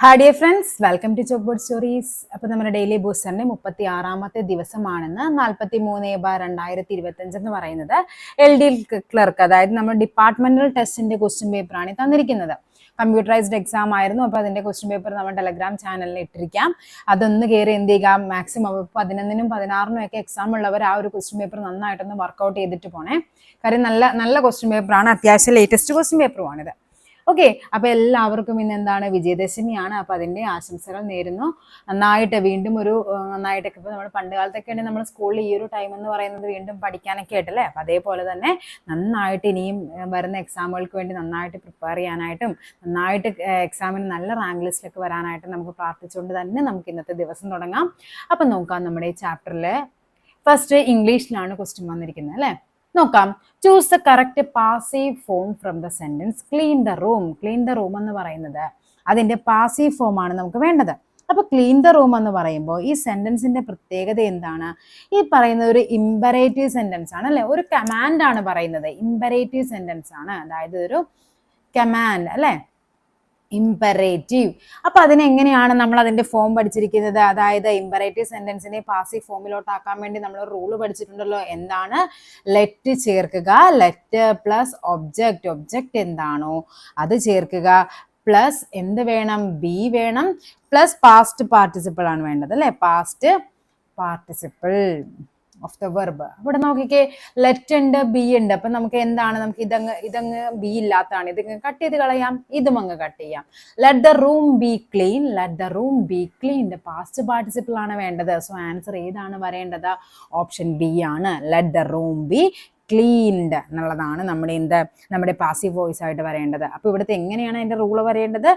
Hi dear friends, welcome to chalk board stories. അപ്പോൾ നമ്മുടെ daily ബൂസ്റ്ററിന്റെ 36ാമത്തെ ദിവസമാണെന്ന് 43/2025 എന്ന് പറയുന്നത് LD ക്ലർക്ക്, അതായത് നമ്മുടെ ഡിപ്പാർട്ട്മെന്റൽ ടെസ്റ്റിന്റെ ക്വസ്റ്റ്യൻ പേപ്പറാണ് തന്നിരിക്കുന്നത്. കമ്പ്യൂട്ടറൈസ്ഡ് എക്സാം ആയിരുന്നു. അപ്പോൾ അതിന്റെ ക്വസ്റ്റ്യൻ പേപ്പർ നമ്മൾ ടെലഗ്രാം ചാനലിൽ ഇട്ടിരിക്കാം. അതൊന്ന് കയറി എന്ത് ചെയ്യുക, മാക്സിമം 11നും 16നും ഒക്കെ എക്സാം ഉള്ളവർ ആ ഒരു ക്വസ്റ്റ്യൻ പേപ്പർ നന്നായിട്ടൊന്ന് വർക്ക്ഔട്ട് ചെയ്തിട്ട് പോണേ. കാര്യം നല്ല ക്വസ്റ്റ്യൻ പേപ്പറാണ്, അത്യാവശ്യം ലേറ്റസ്റ്റ് ക്വസ്റ്റ്യൻ പേപ്പറുമാണിത്. ഓക്കെ, അപ്പൊ എല്ലാവർക്കും ഇന്ന് എന്താണ്, വിജയദശമിയാണ്. അപ്പൊ അതിന്റെ ആശംസകൾ നേരുന്നു. നന്നായിട്ട് വീണ്ടും ഒരു നന്നായിട്ടൊക്കെ ഇപ്പൊ നമ്മൾ പണ്ട് കാലത്തൊക്കെ നമ്മൾ സ്കൂളിൽ ഈ ഒരു ടൈം എന്ന് പറയുന്നത് വീണ്ടും പഠിക്കാനൊക്കെ ആയിട്ടല്ലേ. അപ്പൊ അതേപോലെ തന്നെ നന്നായിട്ട് ഇനിയും വരുന്ന എക്സാമുകൾക്ക് വേണ്ടി നന്നായിട്ട് പ്രിപ്പയർ ചെയ്യാനായിട്ടും നന്നായിട്ട് എക്സാമിന് നല്ല റാങ്ക് ലിസ്റ്റിലൊക്കെ വരാനായിട്ടും നമുക്ക് പ്രാർത്ഥിച്ചുകൊണ്ട് തന്നെ നമുക്ക് ഇന്നത്തെ ദിവസം തുടങ്ങാം. അപ്പൊ നോക്കാം, നമ്മുടെ ഈ ചാപ്റ്ററിലെ ഫസ്റ്റ് ഇംഗ്ലീഷിലാണ് ക്വസ്റ്റ്യൻ വന്നിരിക്കുന്നത് അല്ലേ. നോക്കാം. Choose the correct passive form from the sentence clean the room. Clean the room എന്ന് പറയുന്നത് അതിന്റെ പാസീവ് ഫോം ആണ് നമുക്ക് വേണ്ടത്. അപ്പൊ ക്ലീൻ ദ റൂം എന്ന് പറയുമ്പോൾ ഈ സെന്റൻസിന്റെ പ്രത്യേകത എന്താണ്? ഈ പറയുന്നത് ഒരു ഇമ്പരേറ്റീവ് സെന്റൻസ് ആണ് അല്ലെ, ഒരു കമാൻഡ് ആണ് പറയുന്നത്. ഇമ്പരേറ്റീവ് സെന്റൻസ് ആണ്, അതായത് ഒരു കമാൻഡ് അല്ലെ, ഇമ്പറേറ്റീവ്. അപ്പൊ അതിനെങ്ങനെയാണ് നമ്മൾ അതിന്റെ ഫോം പഠിച്ചിരിക്കുന്നത്? അതായത് ഇമ്പറേറ്റീവ് സെന്റൻസിനെ പാസീവ് ഫോമിലോട്ടാക്കാൻ വേണ്ടി നമ്മൾ റൂള് പഠിച്ചിട്ടുണ്ടല്ലോ. എന്താണ്? ലെറ്റ് ചേർക്കുക, ലെറ്റ് പ്ലസ് ഒബ്ജക്റ്റ്, ഒബ്ജക്റ്റ് എന്താണോ അത് ചേർക്കുക, പ്ലസ് എന്ത് വേണം, ബി വേണം, പ്ലസ് പാസ്റ്റ് പാർട്ടിസിപ്പിൾ ആണ് വേണ്ടത് അല്ലെ, past participle of the verb. ഇവിടെ നോക്കിക്കേ, ലെറ്റ് ഉണ്ട്, ബി ഉണ്ട്. അപ്പൊ നമുക്ക് എന്താണ്, നമുക്ക് ഇതങ്ങ് ബി ഇല്ലാത്തതാണ്, ഇതങ്ങ് കട്ട് ചെയ്ത് കളയാം, ഇതും അങ്ങ് കട്ട് ചെയ്യാം. Let the room B clean, let the room be cleaned, past participle ആണ് വേണ്ടത്. സോ ആൻസർ ഏതാണ് വരേണ്ടത്? ഓപ്ഷൻ ബി ആണ്. Let the room be cleaned എന്നുള്ളതാണ് നമ്മുടെ പാസീവ് വോയിസ് ആയിട്ട് വരേണ്ടത്. അപ്പൊ ഇവിടുത്തെ എങ്ങനെയാണ് അതിന്റെ റൂള് വരേണ്ടത്?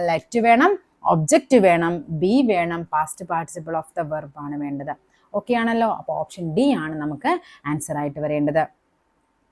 ലെറ്റ് വേണം, ഒബ്ജക്റ്റ് വേണം, ബി വേണം, past participle of the verb ആണ് വേണ്ടത്. ഓക്കെ ആണല്ലോ. അപ്പോൾ ഓപ്ഷൻ ഡി ആണ് നമുക്ക് ആൻസർ ആയിട്ട് വരേണ്ടത്.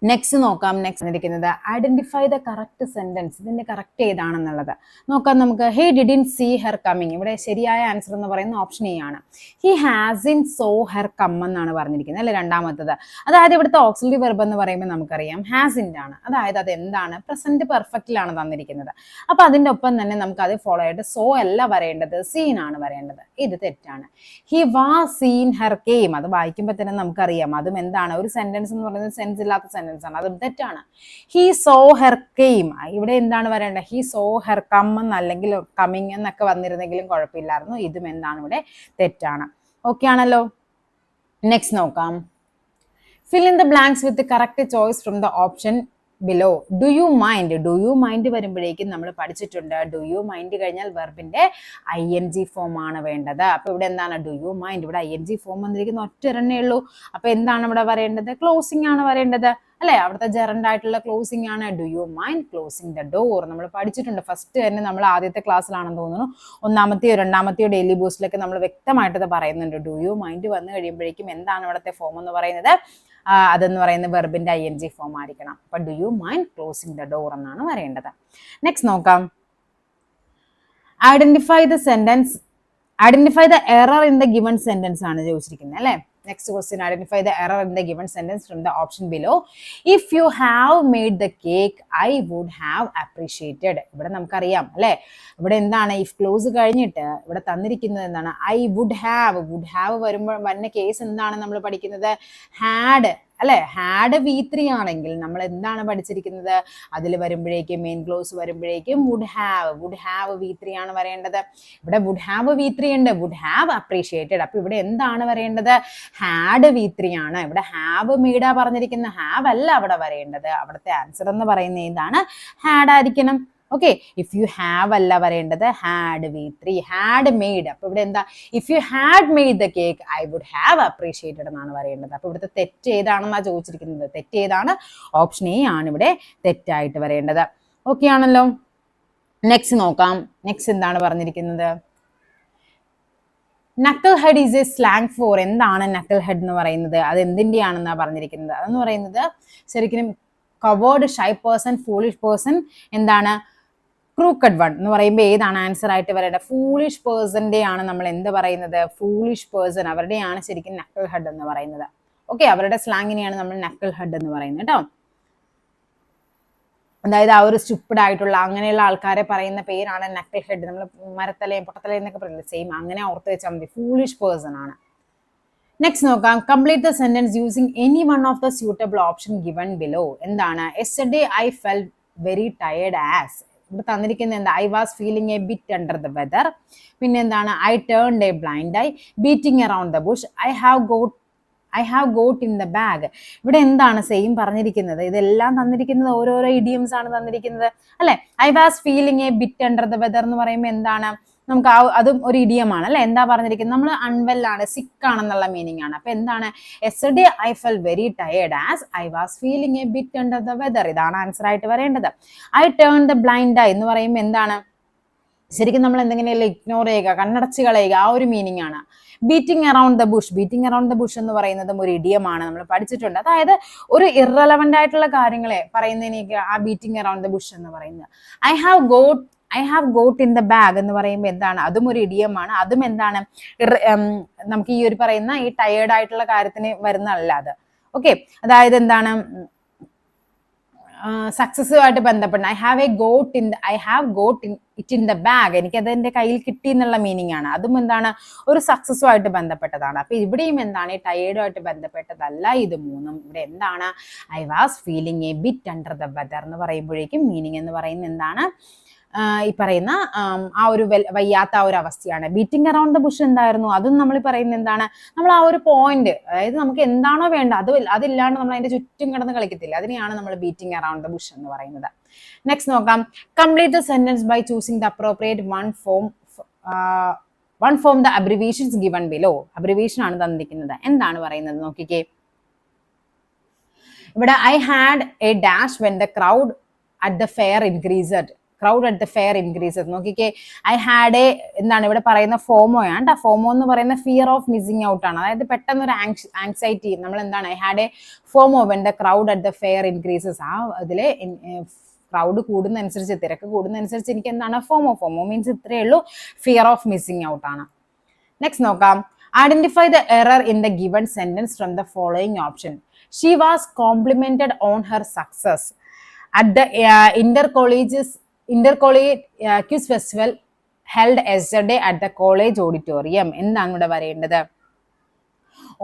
നെക്സ്റ്റ് നോക്കാം. നെക്സ്റ്റ് ഇരിക്കുന്നത് ഐഡന്റിഫൈ ദ കറക്റ്റ് സെന്റൻസ്. ഇതിന്റെ കറക്റ്റ് ഏതാണെന്നുള്ളത് നോക്കാം നമുക്ക്. He didn't see her coming. ഇവിടെ ശരിയായ ആൻസർ എന്ന് പറയുന്ന ഓപ്ഷൻ എ ആണ്. He hasn't saw her come എന്നാണ് പറഞ്ഞിരിക്കുന്നത് അല്ലെ, രണ്ടാമത്തത്. അതായത് ഇവിടുത്തെ ഓക്സിലറി വെർബ് എന്ന് പറയുമ്പോൾ നമുക്കറിയാം ഹാസിൻ്റെ ആണ്. അതായത് അത് എന്താണ്, പ്രസന്റ് പെർഫെക്റ്റിലാണ് തന്നിരിക്കുന്നത്. അപ്പൊ അതിന്റെ ഒപ്പം തന്നെ നമുക്ക് അത് ഫോളോ ആയിട്ട് സോ അല്ല വരേണ്ടത്, സീൻ ആണ് വരേണ്ടത്. ഇത് തെറ്റാണ്. He was scene her came. അത് വായിക്കുമ്പോൾ തന്നെ നമുക്കറിയാം അതും എന്താണ്, ഒരു സെന്റൻസ് എന്ന് പറയുന്നത് സെൻസ് ഇല്ലാത്ത സെന്റൻസ് ആണ്, അതും തെറ്റാണ്. He saw her came. ഇവിടെ എന്താണ് വരേണ്ടത്? ഹി സോ ഹെർ കം എന്നല്ലെങ്കിൽ കമ്മിങ് എന്നൊക്കെ വന്നിരുന്നെങ്കിലും കുഴപ്പമില്ലായിരുന്നു. ഇതും എന്താണ് ഇവിടെ തെറ്റാണ്. ഓക്കെ ആണല്ലോ. നെക്സ്റ്റ് നോക്കാം. Fill in the blanks with correct choice from the option below. Do you mind. Do you mind വരുമ്പോഴേക്കും നമ്മൾ പഠിച്ചിട്ടുണ്ട്, ഡു യു മൈൻഡ് കഴിഞ്ഞാൽ വെർബിന്റെ ING ഫോം ആണ് വേണ്ടത്. അപ്പൊ ഇവിടെ എന്താണ്, ഡു യു മൈൻഡ്. ഇവിടെ ING ഫോം വന്നിരിക്കുന്ന ഒറ്റൊരെണ്ണേ ഉള്ളൂ. അപ്പൊ എന്താണ് ഇവിടെ വരേണ്ടത്? ക്ലോസിംഗ് ആണ് വരേണ്ടത് അല്ലെ. അവിടുത്തെ ജെറൻഡ് ആയിട്ടുള്ള ക്ലോസിംഗ് ആണ്. Do you mind closing the door. നമ്മൾ പഠിച്ചിട്ടുണ്ട് ഫസ്റ്റ് തന്നെ, നമ്മൾ ആദ്യത്തെ ക്ലാസ്സിലാണെന്ന് തോന്നുന്നു, ഒന്നാമത്തെയോ രണ്ടാമത്തെയോ ഡെയിലി ബൂസ്റ്റിലൊക്കെ നമ്മൾ വ്യക്തമായിട്ട് പറയുന്നുണ്ട്. ഡു യു മൈൻഡ് വന്നു കഴിയുമ്പോഴേക്കും എന്താണ് ഇവിടുത്തെ ഫോം എന്ന് പറയുന്നത്? അതെന്ന് പറയുന്ന വെർബിന്റെ ING ഫോം ആയിരിക്കണം. അപ്പൊ do you mind closing the door എന്നാണ് വരേണ്ടത്. നെക്സ്റ്റ് നോക്കാം. Identify the error in the given sentence ആണ് ചോദിച്ചിരിക്കുന്നത് അല്ലെ. Next question, identify the error in the given sentence from the option below. If you have made the cake I would have appreciated. ഇവിടെ നമുക്കറിയാം അല്ലെ, ഇവിടെ എന്താണ്, if close കഴിഞ്ഞിട്ട് ഇവിടെ തന്നിരിക്കുന്നത് എന്താണ്, ഐ വുഡ് ഹാവ് വരുമ്പോൾ വരുന്ന കേസ് എന്താണ് നമ്മൾ പഠിക്കുന്നത്? ഹാഡ് അല്ലെ. ഹാഡ് V3 ആണെങ്കിൽ നമ്മൾ എന്താണ് പഠിച്ചിരിക്കുന്നത്? അതിൽ വരുമ്പോഴേക്കും മെയിൻ ക്ലോസ് വരുമ്പോഴേക്കും വുഡ് ഹാവ് V3 ആണ് വരേണ്ടത്. ഇവിടെ വുഡ് ഹാവ് V3 ഉണ്ട്, വുഡ് ഹാവ് അപ്രീഷിയേറ്റഡ്. അപ്പൊ ഇവിടെ എന്താണ് വരേണ്ടത്? ഹാഡ് V3 ആണ്. ഇവിടെ ഹാവ് മെയ്ഡാ പറഞ്ഞിരിക്കുന്നത്, ഹാവ് അല്ല അവിടെ വരേണ്ടത്. അവിടുത്തെ ആൻസർ എന്ന് പറയുന്നത് ഏതാണ്? ഹാഡ് ആയിരിക്കണം. ഓക്കെ, ഇഫ് യു ഹാവ് അല്ല വരേണ്ടത്, ഹാഡ് V3, ഹാഡ് മെയ്ഡ്. അപ്പൊ ഇവിടെ എന്താ, if you had made the cake I would have appreciated എന്നാണ് വരേണ്ടത്. അപ്പൊ ഇവിടുത്തെ തെറ്റ് ഏതാണെന്നാ ചോദിച്ചിരിക്കുന്നത്. തെറ്റ് ഏതാണ്? ഓപ്ഷൻ എ ആണ് ഇവിടെ തെറ്റായിട്ട് വരേണ്ടത്. ഓക്കെ ആണല്ലോ. നെക്സ്റ്റ് നോക്കാം. നെക്സ്റ്റ് എന്താണ് പറഞ്ഞിരിക്കുന്നത്? Knuckle head is A slang four. എന്താണ് നക്കിൾ ഹെഡ് എന്ന് പറയുന്നത്? അത് എന്തിൻ്റെയാണെന്നാണ് പറഞ്ഞിരിക്കുന്നത്. അതെന്ന് പറയുന്നത് ശരിക്കും covered, shy person, foolish person, എന്താണ് ക്രൂക്കഡ് വൺ എന്ന് പറയുമ്പോൾ ഏതാണ് ആൻസർ ആയിട്ട് വരേണ്ടത്? ഫൂളിഷ് പേഴ്സന്റെ ആണ് നമ്മൾ എന്ത് പറയുന്നത്? ഫൂളിഷ് പേഴ്സൺ, അവരുടെയാണ് ശരിക്കും നക്കിൾ ഹെഡ് എന്ന് പറയുന്നത്. ഓക്കെ, അവരുടെ സ്ലാങ്ങിനെയാണ് നമ്മൾ നക്കിൾ ഹെഡ് എന്ന് പറയുന്നത് കേട്ടോ. അതായത് ആ ഒരു സ്റ്റുപ്പിഡ് ആയിട്ടുള്ള അങ്ങനെയുള്ള ആൾക്കാരെ പറയുന്ന പേരാണ് നക്കിൾ ഹെഡ്. നമ്മൾ മരത്തലയും പൊട്ടത്തലയും എന്നൊക്കെ പറയുന്നത് സെയിം, അങ്ങനെ ഓർത്ത് വെച്ചാൽ മതി. ഫൂളിഷ് പേഴ്സൺ ആണ്. നെക്സ്റ്റ് നോക്കാം. Complete the sentence using any one of the suitable option given below. എന്താണ്? Yesterday I felt very tired as. ഇവിടെ തന്നിരിക്കുന്നത് എന്താ? I was feeling a bit under the weather. പിന്നെ എന്താണ്? I turned a blind eye, beating around the bush, I have got in the bag. ഇവിടെ എന്താണ് same പറഞ്ഞിരിക്കുന്നത്? ഇതെല്ലാം തന്നിരിക്കുന്നത് ഓരോരോ ഇഡിയംസ് ആണ് തന്നിരിക്കുന്നത് അല്ലെ. I was feeling a bit under the whether എന്ന് പറയുമ്പോൾ എന്താണ്? നമുക്ക് അതും ഒരു ഇഡിയമാണ് അല്ലെ. എന്താ പറഞ്ഞിരിക്കുന്നത്? നമ്മൾ അൺവെൽ ആണ്, സിക്ക് ആണെന്നുള്ള മീനിങ് ആണ്. അപ്പൊ എന്താണ്? Yesterday I fell very tired as I was feeling a bit under the weather. ഇതാണ് ആൻസർ ആയിട്ട് വരേണ്ടത്. I turn the blind eye എന്ന് പറയുമ്പോൾ എന്താണ്? ശരിക്കും നമ്മൾ എന്തെങ്കിലും ഇഗ്നോർ ചെയ്യുക, കണ്ണടച്ച് കളയുക, ആ ഒരു മീനിങ് ആണ്. Beating around the Bush, beating around the Bush എന്ന് പറയുന്നതും ഒരു ഇഡിയമാണ്, നമ്മൾ പഠിച്ചിട്ടുണ്ട്. അതായത് ഒരു ഇറലവന്റ് ആയിട്ടുള്ള കാര്യങ്ങളെ പറയുന്നതിനേക്ക് ആ ബീറ്റിംഗ് അറൌണ്ട് ദ ബുഷ് എന്ന് പറയുന്നത്. I have got in the bag എന്ന് പറയുമ്പോൾ എന്താണ്? അതും ഒരു ഇഡിയമാണ്. അതും എന്താണ്? നമുക്ക് ഈ ഒരു പറയുന്ന ഈ ടയേർഡ് ആയിട്ടുള്ള കാര്യത്തിന് വരുന്നതല്ല അത്. ഓക്കെ, അതായത് എന്താണ്? സക്സസുമായിട്ട് ബന്ധപ്പെട്ട I have got it in the bag, എനിക്കത് എൻ്റെ കയ്യിൽ കിട്ടി എന്നുള്ള മീനിങ് ആണ്. അതും എന്താണ്? ഒരു സക്സസുമായിട്ട് ബന്ധപ്പെട്ടതാണ്. അപ്പൊ ഇവിടെയും എന്താണ്? ഈ ടയേർഡുമായിട്ട് ബന്ധപ്പെട്ടതല്ല ഇത് മൂന്നും. ഇവിടെ എന്താണ്? I was feeling a bit under the whether എന്ന് പറയുമ്പോഴേക്കും മീനിങ് എന്ന് പറയുന്നത് എന്താണ്? ഈ പറയുന്ന ആ ഒരു വയ്യാത്ത ആ ഒരു അവസ്ഥയാണ്. ബീറ്റിംഗ് അറൌണ്ട് ദ ബുഷ് എന്തായിരുന്നു? അതും നമ്മൾ പറയുന്നത് എന്താണ്? നമ്മൾ ആ ഒരു പോയിന്റ്, അതായത് നമുക്ക് എന്താണോ വേണ്ട അതില്ലാണ്ട് നമ്മൾ അതിന്റെ ചുറ്റും കിടന്ന് കളിക്കത്തില്ല, അതിനെയാണ് നമ്മൾ ബീറ്റിംഗ് അറൌണ്ട് ദ ബുഷ് എന്ന് പറയുന്നത്. നെക്സ്റ്റ് നോക്കാം. Complete the sentence by choosing the appropriate one form the abbreviations given below. Abbreviation ആണ് തന്നിരിക്കുന്നത്. എന്താണ് പറയുന്നത് നോക്കിക്കേ. ഇവിടെ I had a dash when the crowd at the fair increases. നോക്കിക്കേ, ഐ ഹാഡ് എ എന്താണ് ഇവിടെ പറയുന്ന ഫോമോയാണ്. ഫോമോ എന്ന് പറയുന്ന ഫിയർ ഓഫ് മിസ്സിംഗ് ഔട്ട് ആണ്. അതായത് പെട്ടെന്ന് ഒരു ആങ്സൈറ്റി, നമ്മൾ എന്താണ്? I had a FOMO when the crowd at the fair increases. ആ അതില് ക്രൗഡ് കൂടുന്നതനുസരിച്ച്, തിരക്ക് കൂടുന്നതനുസരിച്ച് എനിക്ക് എന്താണ്? ഫോമോ മീൻസ് ഇത്രയേ ഉള്ളൂ, ഫിയർ ഓഫ് മിസ്സിംഗ് ഔട്ട് ആണ്. നെക്സ്റ്റ് നോക്കാം. Identify the error in the given sentence from the following option. She was complimented on her success at the intercollegiate quiz festival held yesterday at the college auditorium. എന്താണ് ഇവിടെ വരേണ്ടത്?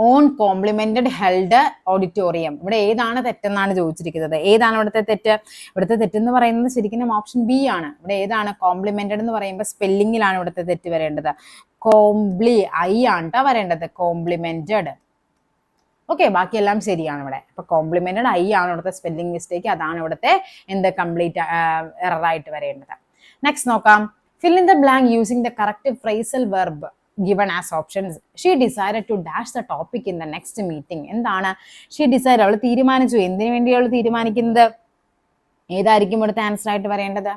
On complimented held auditorium. ഇവിടെ ഏതാണ് തെറ്റെന്നാണ് ചോദിച്ചിരിക്കുന്നത്. ഏതാണ് ഇവിടുത്തെ തെറ്റ്? ഇവിടുത്തെ തെറ്റെന്ന് പറയുന്നത് ശരിക്കും ഓപ്ഷൻ ബി ആണ്. ഇവിടെ ഏതാണ്? കോംപ്ലിമെന്റഡ് എന്ന് പറയുമ്പോൾ സ്പെല്ലിങ്ങിലാണ് ഇവിടുത്തെ തെറ്റ് വരേണ്ടത്. ഐ ആണ് വരേണ്ടത്, കോംപ്ലിമെന്റഡ്. ഓക്കെ, ബാക്കിയെല്ലാം ശരിയാണ് ഇവിടെ. അപ്പൊ കോംപ്ലിമെന്റഡ് ഐ ആണ് ഇവിടുത്തെ സ്പെല്ലിംഗ് മിസ്റ്റേക്ക്. അതാണ് ഇവിടുത്തെ കംപ്ലീറ്റ് എറർ ആയിട്ട് വരേണ്ടത്. നെക്സ്റ്റ് നോക്കാം. Fill in the blank using the correct phrasal verb given as options. She decided to dash the topic in the next meeting. എന്താണ്? She decided, അവൾ തീരുമാനിച്ചു. എന്തിനു വേണ്ടി അവൾ തീരുമാനിക്കുന്നത്? ഏതായിരിക്കും ഇവിടുത്തെ ആൻസർ ആയിട്ട് വരേണ്ടത്?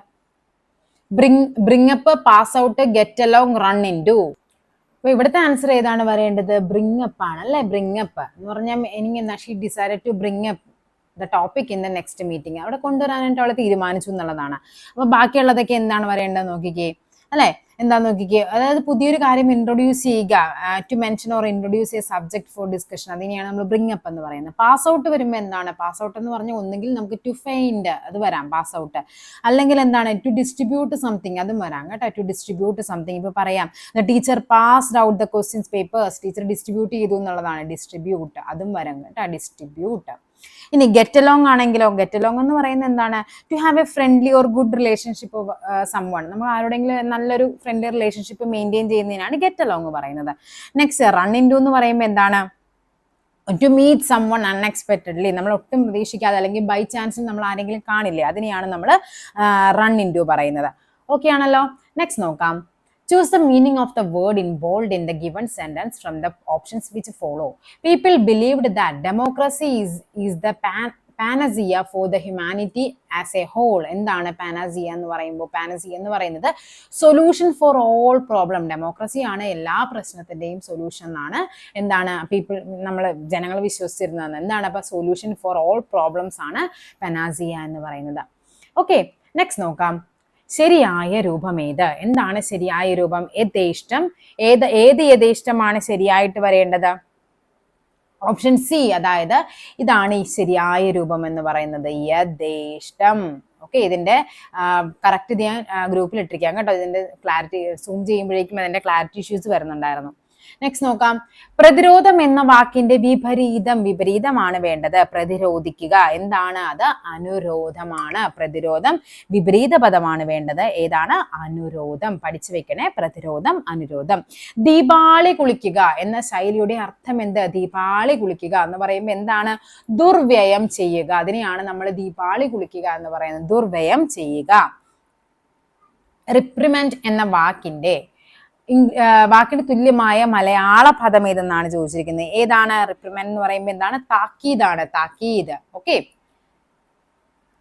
bring up, pass out, get along, run into. അപ്പൊ ഇവിടുത്തെ ആൻസർ ഏതാണ് വരേണ്ടത്? ബ്രിങ് അപ്പ് ആണ് അല്ലെ. ബ്രിങ് അപ്പ് എന്ന് പറഞ്ഞാൽ എനിക്ക് എന്താ? She decided to bring up the topic in the next meeting. അവിടെ കൊണ്ടുവരാനായിട്ട് അവൾ തീരുമാനിച്ചു എന്നുള്ളതാണ്. അപ്പൊ ബാക്കിയുള്ളതൊക്കെ എന്താണ് വരേണ്ടത് നോക്കിക്കേ അല്ലെ. എന്താ നോക്കിക്കേ, അതായത് പുതിയൊരു കാര്യം ഇൻട്രൊഡ്യൂസ് ചെയ്യുക, to mention or introduce a subject for discussion, അതിനെയാണ് നമ്മൾ ബ്രിങ് അപ്പ് എന്ന് പറയുന്നത്. പാസ് ഔട്ട് വരുമ്പോൾ എന്താണ്? പാസ് ഔട്ട് എന്ന് പറഞ്ഞാൽ ഒന്നെങ്കിൽ നമുക്ക് ടു ഫൈൻഡ് അത് വരാം, പാസ് ഔട്ട്. അല്ലെങ്കിൽ എന്താണ്? ടു ഡിസ്ട്രിബ്യൂട്ട് സംതിങ്, അതും വരാം കേട്ടോ. ടു ഡിസ്ട്രിബ്യൂട്ട് സംതിങ്, ഇപ്പൊ പറയാം the teacher passed out the questions papers, teacher distribute ചെയ്തു എന്നുള്ളതാണ്. ഡിസ്ട്രിബ്യൂട്ട്, അതും വരാം കേട്ടോ, ഡിസ്ട്രിബ്യൂട്ട്. ഇനി ഗെറ്റ് അലോങ് ആണെങ്കിലോ, ഗെറ്റ് അലോങ് എന്ന് പറയുന്നത് എന്താണ്? To have a friendly or good relationship someone, നമ്മൾ ആരോടെങ്കിലും നല്ലൊരു ഫ്രണ്ട്ലി റിലേഷൻഷിപ്പ് മെയിൻറ്റെയിൻ ചെയ്യുന്നതിനാണ് ഗെറ്റ് അലോങ് പറയുന്നത്. നെക്സ്റ്റ് റൺ ഇൻ ടു എന്ന് പറയുമ്പോൾ എന്താണ്? To meet someone unexpectedly, നമ്മൾ ഒട്ടും പ്രതീക്ഷിക്കാതെ അല്ലെങ്കിൽ ബൈ ചാൻസിൽ നമ്മൾ ആരെങ്കിലും കാണില്ലേ, അതിനെയാണ് നമ്മൾ റൺ ഇൻ ടു പറയുന്നത്. ഓക്കെ ആണല്ലോ. നെക്സ്റ്റ് നോക്കാം. Choose the meaning of the word involved in the given sentence from the options which follow. People believed that democracy is the panacea for the humanity as a whole. എന്താണ് panacea എന്ന് പറയുമ്പോൾ? panacea എന്ന് പറയുന്നത് solution for all problem. Democracy ആണ് എല്ലാ പ്രശ്നത്തിന്റെയും solution ആണ്. എന്താണ്? People, നമ്മൾ ജനങ്ങൾ വിശ്വസിച്ചിരുന്നത് എന്താണ്? അപ്പൊ സൊല്യൂഷൻ ഫോർ ഓൾ പ്രോബ്ലംസ് ആണ് panacea എന്ന് പറയുന്നത്. ഓക്കെ, നെക്സ്റ്റ് നോക്കാം. ശരിയായ രൂപം ഏത്? എന്താണ് ശരിയായ രൂപം? യഥേഷ്ടം. ഏത് യഥേഷ്ടമാണ് ശരിയായിട്ട് വരേണ്ടത്? ഓപ്ഷൻ സി, അതായത് ഇതാണ് ഈ ശരിയായ രൂപം എന്ന് പറയുന്നത്, യഥേഷ്ടം. ഓക്കെ, ഇതിന്റെ കറക്റ്റ് ഇത് ഞാൻ ഗ്രൂപ്പിൽ ഇട്ടിരിക്കാം കേട്ടോ. ഇതിന്റെ ക്ലാരിറ്റി സൂം ചെയ്യുമ്പോഴേക്കും അതിന്റെ ക്ലാരിറ്റി ഇഷ്യൂസ് വരുന്നുണ്ടായിരുന്നു. നെക്സ്റ്റ് നോക്കാം. പ്രതിരോധം എന്ന വാക്കിന്റെ വിപരീതമാണ് വേണ്ടത്. പ്രതിരോധിക്കുക എന്താണ്? അത് അനുരോധമാണ്. പ്രതിരോധം വിപരീത പദമാണ് വേണ്ടത്. ഏതാണ്? അനുരോധം. പഠിച്ചു വെക്കണേ, പ്രതിരോധം അനുരോധം. ദീപാളി കുളിക്കുക എന്ന ശൈലിയുടെ അർത്ഥം എന്ത്? ദീപാളി കുളിക്കുക എന്ന് പറയുമ്പോൾ എന്താണ്? ദുർവ്യയം ചെയ്യുക. അതിനെയാണ് നമ്മൾ ദീപാളി കുളിക്കുക എന്ന് പറയുന്നത്, ദുർവ്യയം ചെയ്യുക. റിപ്രിമെന്റ് എന്ന വാക്കിന്റെ തുല്യമായ മലയാള പദം ഏതെന്നാണ് ചോദിച്ചിരിക്കുന്നത്. ഏതാണ്? റിപ്രിമെന്റ് എന്ന് പറയുമ്പോൾ എന്താണ്? താക്കീതാണ്, താക്കീത്. ഓക്കെ.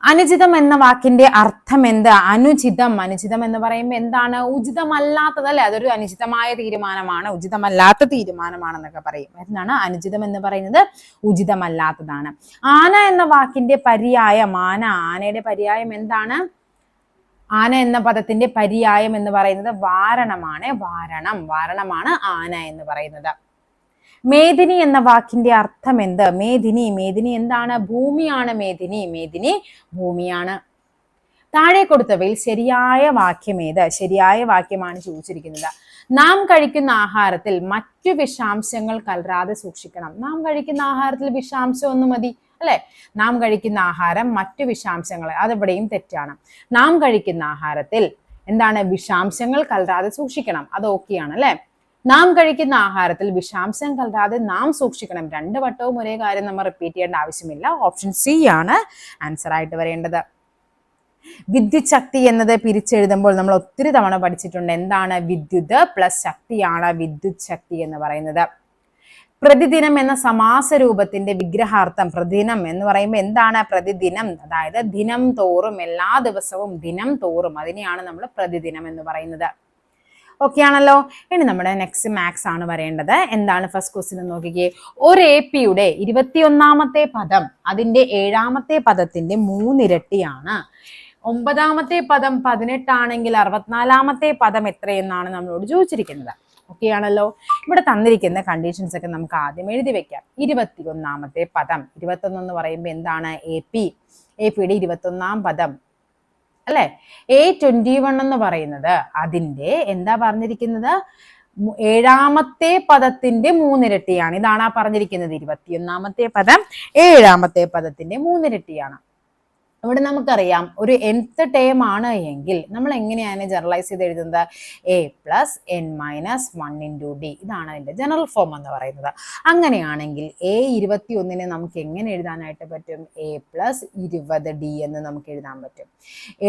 അനുചിതം എന്ന വാക്കിന്റെ അർത്ഥം എന്ത്? അനുചിതം. അനുചിതം എന്ന് പറയുമ്പോൾ എന്താണ്? ഉചിതമല്ലാത്തതല്ലേ, അതൊരു അനുചിതമായ തീരുമാനമാണ്, ഉചിതമല്ലാത്ത തീരുമാനമാണെന്നൊക്കെ പറയും. എന്താണ് അനുചിതം എന്ന് പറയുന്നത്? ഉചിതമല്ലാത്തതാണ്. ആന എന്ന വാക്കിന്റെ പര്യായം, ആനയുടെ പര്യായം എന്താണ്? ആന എന്ന പദത്തിന്റെ പര്യായം എന്ന് പറയുന്നത് വാരണമാണ്. വാരണമാണ് ആന എന്ന് പറയുന്നത്. മേദിനി എന്ന വാക്കിന്റെ അർത്ഥം എന്ത്? മേദിനി എന്താണ്? ഭൂമിയാണ്. മേദിനി ഭൂമിയാണ്. താഴെ കൊടുത്തവയിൽ ശരിയായ വാക്യം ഏത്? ശരിയായ വാക്യമാണ് ചോദിച്ചിരിക്കുന്നത്. നാം കഴിക്കുന്ന ആഹാരത്തിൽ മറ്റു വിഷാംശങ്ങൾ കലരാതെ സൂക്ഷിക്കണം. നാം കഴിക്കുന്ന ആഹാരത്തിൽ വിഷാംശം ഒന്ന് മതി അല്ലെ? നാം കഴിക്കുന്ന ആഹാരം മറ്റു വിഷാംശങ്ങൾ, അതെവിടെയും തെറ്റാണ്. നാം കഴിക്കുന്ന ആഹാരത്തിൽ എന്താണ്? വിഷാംശങ്ങൾ കലരാതെ സൂക്ഷിക്കണം, അത് ഓക്കെയാണ് അല്ലെ? നാം കഴിക്കുന്ന ആഹാരത്തിൽ വിഷാംശം കലരാതെ നാം സൂക്ഷിക്കണം. 2 വട്ടവും ഒരേ കാര്യം നമ്മൾ റിപ്പീറ്റ് ചെയ്യേണ്ട ആവശ്യമില്ല. ഓപ്ഷൻ സി ആണ് ആൻസർ ആയിട്ട് വരേണ്ടത്. വിദ്യുത് ശക്തി എന്നത് പിരിച്ചെഴുതുമ്പോൾ നമ്മൾ ഒത്തിരി തവണ പഠിച്ചിട്ടുണ്ട്. എന്താണ്? വിദ്യുത് പ്ലസ് ശക്തിയാണ് വിദ്യുത് ശക്തി എന്ന് പറയുന്നത്. പ്രതിദിനം എന്ന സമാസ രൂപത്തിന്റെ വിഗ്രഹാർത്ഥം, പ്രതിദിനം എന്ന് പറയുമ്പോൾ എന്താണ്? പ്രതിദിനം, അതായത് ദിനം തോറും, എല്ലാ ദിവസവും ദിനം തോറും, അതിനെയാണ് നമ്മൾ പ്രതിദിനം എന്ന് പറയുന്നത്. ഓക്കെ ആണല്ലോ. ഇനി നമ്മുടെ നെക്സ്റ്റ് മാത്സ് ആണ് വരേണ്ടത്. എന്താണ് ഫസ്റ്റ് ക്വസ്റ്റ്യൻ നോക്കിക്കേ. ഒരു AP-യുടെ 21ാമത്തെ പദം അതിന്റെ 7ാമത്തെ പദത്തിന്റെ 3 ഇരട്ടിയാണ്. 9ാമത്തെ പദം 18 ആണെങ്കിൽ 64ാമത്തെ പദം എത്രയെന്നാണ് നമ്മളോട് ചോദിച്ചിരിക്കുന്നത്. ഓക്കെ ആണല്ലോ. ഇവിടെ തന്നിരിക്കുന്ന കണ്ടീഷൻസ് ഒക്കെ നമുക്ക് ആദ്യം എഴുതി വെക്കാം. 21ാമത്തെ പദം, 21 എന്ന് പറയുമ്പോൾ എന്താണ്? AP-യുടെ 21ാം പദം അല്ലെ? A21 എന്ന് പറയുന്നത് അതിന്റെ എന്താ പറഞ്ഞിരിക്കുന്നത്? 7ാമത്തെ പദത്തിന്റെ 3 ഇരട്ടിയാണ്. ഇതാണ് പറഞ്ഞിരിക്കുന്നത്. 21ാമത്തെ പദം 7ാമത്തെ പദത്തിന്റെ 3 ഇരട്ടിയാണ്. ഇവിടെ നമുക്കറിയാം ഒരു nth ടേം ആണ് എങ്കിൽ നമ്മൾ എങ്ങനെയാണ് ജനറലൈസ് ചെയ്ത് എഴുതുന്നത്? A + n - 1 × d. ഇതാണ് അതിന്റെ ജനറൽ ഫോം എന്ന് പറയുന്നത്. അങ്ങനെയാണെങ്കിൽ A21 നമുക്ക് എങ്ങനെ എഴുതാനായിട്ട് പറ്റും? A + 20d എന്ന് നമുക്ക് എഴുതാൻ പറ്റും.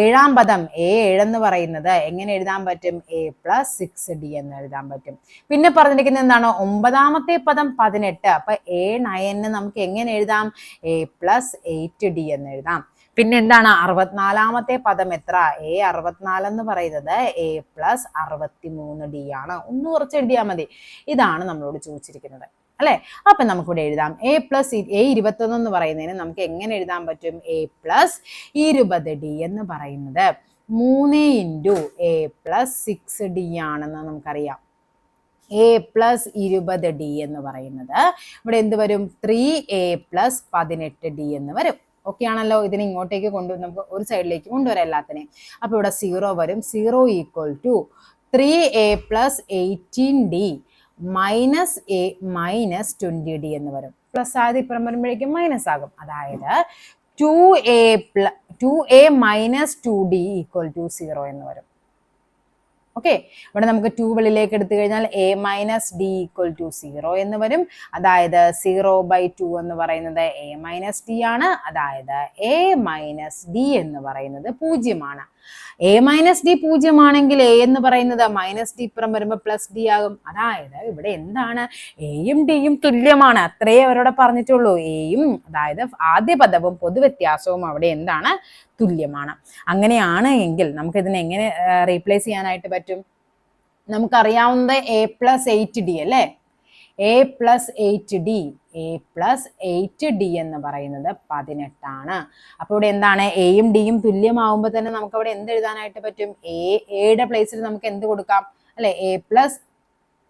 7ാം പദം A7 എന്ന് പറയുന്നത് എങ്ങനെ എഴുതാൻ പറ്റും? A + 6d എന്ന് എഴുതാൻ പറ്റും. പിന്നെ പറഞ്ഞിരിക്കുന്നത് എന്താണ്? 9ാമത്തെ പദം 18. അപ്പൊ A9 നമുക്ക് എങ്ങനെ എഴുതാം? A + 8d എന്ന് എഴുതാം. പിന്നെ എന്താണ്? 64ാമത്തെ പദം എത്ര? A64 എന്ന് പറയുന്നത് A + 63d ആണ്. ഒന്ന് കുറച്ച് എഴുതിയാൽ മതി. ഇതാണ് നമ്മളോട് ചോദിച്ചിരിക്കുന്നത് അല്ലെ? അപ്പൊ നമുക്കിവിടെ എഴുതാം A21 എന്ന് പറയുന്നതിന് നമുക്ക് എങ്ങനെ എഴുതാൻ പറ്റും? A + 20d എന്ന് പറയുന്നത് 3 × A + 6d ആണെന്ന് നമുക്കറിയാം. A + 20d എന്ന് പറയുന്നത് ഇവിടെ എന്ത് വരും? 3A + 18d എന്ന് വരും. ഓക്കെ ആണല്ലോ. ഇതിനെ ഇങ്ങോട്ടേക്ക് നമുക്ക് ഒരു സൈഡിലേക്ക് കൊണ്ടുവരാം എല്ലാത്തിനെയും. അപ്പൊ ഇവിടെ 0 വരും. 0 = 3A + 18d - A - 20d എന്ന് വരും. പ്ലസ് ആയത് ഇപ്പുറം വരുമ്പോഴേക്കും മൈനസ് ആകും. അതായത് 2A - 2d = 0 എന്ന് വരും. ഓക്കെ, ഇവിടെ നമുക്ക് 2 വെളിയിലേക്ക് എടുത്തു കഴിഞ്ഞാൽ A - d = 0 എന്ന് വരും. അതായത് 0/2 എന്ന് പറയുന്നത് A - d ആണ്. അതായത് A - d എന്ന് പറയുന്നത് 0 ആണ്. A - d 0 ആണെങ്കിൽ A എന്ന് പറയുന്നത് -d ഇപ്പുറം വരുമ്പോൾ +d ആകും. അതായത് ഇവിടെ എന്താണ്? Aയും Dയും തുല്യമാണ്. അത്രയേ അവരോട് പറഞ്ഞിട്ടുള്ളൂ. Aയും അതായത് ആദ്യ പദവും പൊതുവ്യത്യാസവും അവിടെ എന്താണ്? തുല്യമാണ്. അങ്ങനെയാണ് എങ്കിൽ നമുക്ക് ഇതിനെ എങ്ങനെ റീപ്ലേസ് ചെയ്യാനായിട്ട് പറ്റും? നമുക്കറിയാവുന്നത് A + 8d അല്ലേ? A + 8d എന്ന് പറയുന്നത് 18 ആണ്. അപ്പൊ ഇവിടെ എന്താണ്? Aയും Dയും തുല്യമാവുമ്പോൾ തന്നെ നമുക്ക് അവിടെ എന്ത് എഴുതാനായിട്ട് പറ്റും? Aയുടെ പ്ലേസിൽ നമുക്ക് എന്ത് കൊടുക്കാം അല്ലെ? A +